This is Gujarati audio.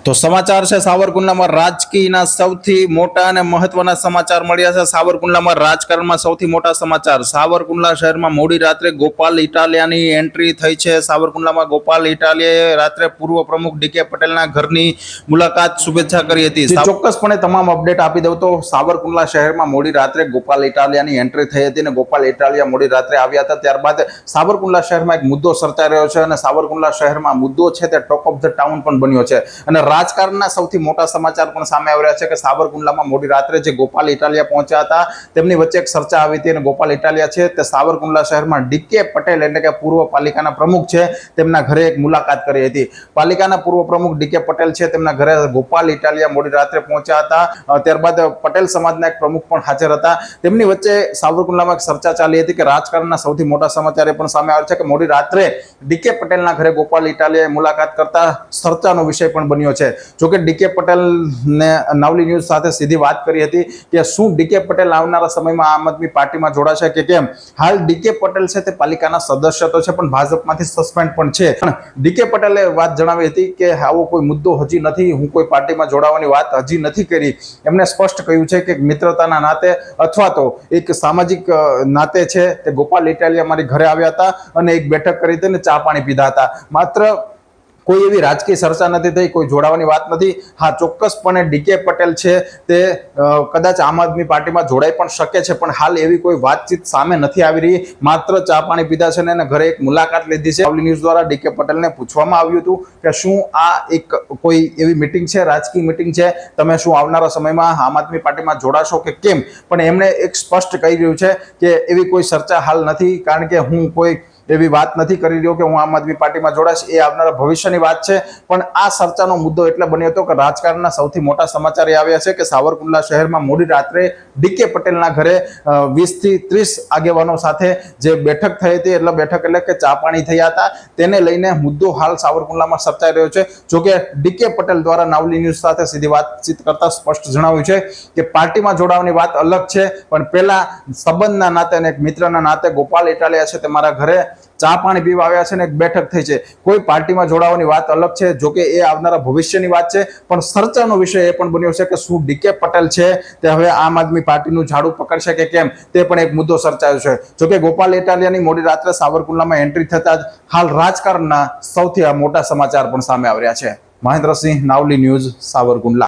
તો સમાચાર છે સાવરકુંડલામાં રાજકીયના સૌથી મોટા અને મહત્વના સમાચાર મળ્યા છે। સાવરકુંડલામાં રાજકારણમાં સૌથી મોટા સમાચાર। સાવરકુંડલા શહેરમાં મોડી રાત્રે ગોપાલ ઇટાલિયાની એન્ટ્રી થઈ છે। સાવરકુંડલામાં ગોપાલ ઇટાલિયાએ રાત્રે પૂર્વ પ્રમુખ ડીકે પટેલના ઘરની મુલાકાત શુભેચ્છા કરી હતી। ચોક્કસપણે તમામ અપડેટ આપી દઉં તો સાવરકુંડલા શહેરમાં મોડી રાત્રે ગોપાલ ઇટાલિયાની એન્ટ્રી થઈ હતી અને ગોપાલ ઇટાલિયા મોડી રાત્રે આવ્યા હતા। ત્યારબાદ સાવરકુંડલા શહેરમાં એક મુદ્દો સર્જાઈ રહ્યો છે અને સાવરકુંડલા શહેરમાં મુદ્દો છે તે ટોક ઓફ ધ ટાઉન પણ બન્યો છે અને રાજકારણના સૌથી મોટા સમાચાર પણ સામે આવી રહ્યા છે કે સાવરકુંડલામાં મોડી રાત્રે જે ગોપાલ ઇટાલિયા પહોંચ્યા હતા તેમની વચ્ચે એક ચર્ચા આવી હતી અને ગોપાલ ઇટાલિયા છે તે સાવરકુંડલા શહેરમાં ડીકે પટેલ એટલે કે પૂર્વ પાલિકાના પ્રમુખ છે તેમના ઘરે એક મુલાકાત કરી હતી। પાલિકાના પૂર્વ પ્રમુખ ડીકે પટેલ છે તેમના ઘરે ગોપાલ ઇટાલિયા મોડી રાત્રે પહોંચ્યા હતા। ત્યારબાદ પટેલ સમાજના એક પ્રમુખ પણ હાજર હતા। તેમની વચ્ચે સાવરકુંડલામાં એક ચર્ચા ચાલી હતી કે રાજકારણના સૌથી મોટા સમાચાર એ પણ સામે આવે છે કે મોડી રાત્રે ડીકે પટેલના ઘરે ગોપાલ ઇટાલિયાએ મુલાકાત કરતા ચર્ચાનો વિષય પણ બન્યો છે। જોકે ડીકે પટેલને નવલી ન્યૂઝ સાથે સીધી વાત કરી હતી કે શું ડીકે પટેલ આવનારા સમયમાં આમ આદમી પાર્ટીમાં જોડાશે કે કેમ। હાલ ડીકે પટેલ છે તે પાલિકાના સદસ્ય તો છે પણ ભાજપમાંથી સસ્પેન્ડ પણ છે। પણ ડીકે પટેલે વાત જણાવી હતી કે આવો કોઈ મુદ્દો હજી નથી, હું કોઈ પાર્ટીમાં જોડાવાની વાત હજી નથી કરી। એમણે સ્પષ્ટ કહ્યું છે કે મિત્રતાના નાતે અથવા તો એક સામાજિક નાતે છે તે ગોપાલ ઇટાલિયા મારી ઘરે આવ્યા હતા અને એક બેઠક કરી હતી અને ચા પાણી પીધા હતા। માત્ર કોઈ એવી રાજકીય ચર્ચા નથી થઈ, કોઈ જોડાવાની વાત નથી। હા, ચોક્કસપણે ડીકે પટેલ છે તે કદાચ આમ આદમી પાર્ટીમાં જોડાઈ પણ શકે છે પણ હાલ એવી કોઈ વાતચીત સામે નથી આવી રહી। માત્ર ચા પાણી પીધા છે ને ઘરે એક મુલાકાત લીધી છે। નવલી ન્યૂઝ દ્વારા ડીકે પટેલને પૂછવામાં આવ્યું હતું કે શું આ એક કોઈ એવી મીટિંગ છે, રાજકીય મીટિંગ છે, તમે શું આવનારા સમયમાં આમ આદમી પાર્ટીમાં જોડાશો કે કેમ। પણ એમણે એક સ્પષ્ટ કહી રહ્યું છે કે એવી કોઈ ચર્ચા હાલ નથી, કારણ કે હું કોઈ એવી વાત નથી કરી રહ્યો કે હું આમ આદમી પાર્ટીમાં જોડાશ, એ આવનારા ભવિષ્યની વાત છે। પણ આ ચર્ચાનો મુદ્દો એટલે બન્યો હતો કે રાજકારણના સૌથી મોટા સમાચાર એ આવ્યા છે કે સાવરકુંડલા શહેરમાં મોડી રાત્રે ડીકે પટેલના ઘરે 20 થી 30 આગેવાનો સાથે જે બેઠક થઈ હતી, એટલે બેઠક એટલે કે ચા પાણી થયા હતા, તેને લઈને મુદ્દો હાલ સાવરકુંડલામાં ચર્ચાઈ રહ્યો છે। જોકે ડીકે પટેલ દ્વારા નવલી ન્યૂઝ સાથે સીધી વાતચીત કરતા સ્પષ્ટ જણાવ્યું છે કે પાર્ટીમાં જોડાવાની વાત અલગ છે, પણ પહેલા સંબંધના નાતે અને એક મિત્રના નાતે ગોપાલ ઇટાલિયા છે તે મારા ઘરે ચા પાણી પીવા આવ્યા છે ને એક બેઠક થઈ છે। કોઈ પાર્ટીમાં જોડાવાની વાત અલગ છે, જોકે એ આવનારા ભવિષ્યની વાત છે। પણ ચર્ચાનો વિષય એ પણ બન્યો છે કે શું ડીકે પટેલ છે તે હવે આમ આદમી પાર્ટીનું ઝાડુ પકડશે કે કેમ, તે પણ એક મુદ્દો ચર્ચાયો છે। જોકે ગોપાલ ઇટાલિયાની મોડી રાત્રે સાવરકુંડલામાં એન્ટ્રી થતા જ હાલ રાજકારણના સૌથી મોટા સમાચાર પણ સામે આવ્યા છે। મહેન્દ્રસિંહ, નવલી ન્યૂઝ, સાવરકુંડલા।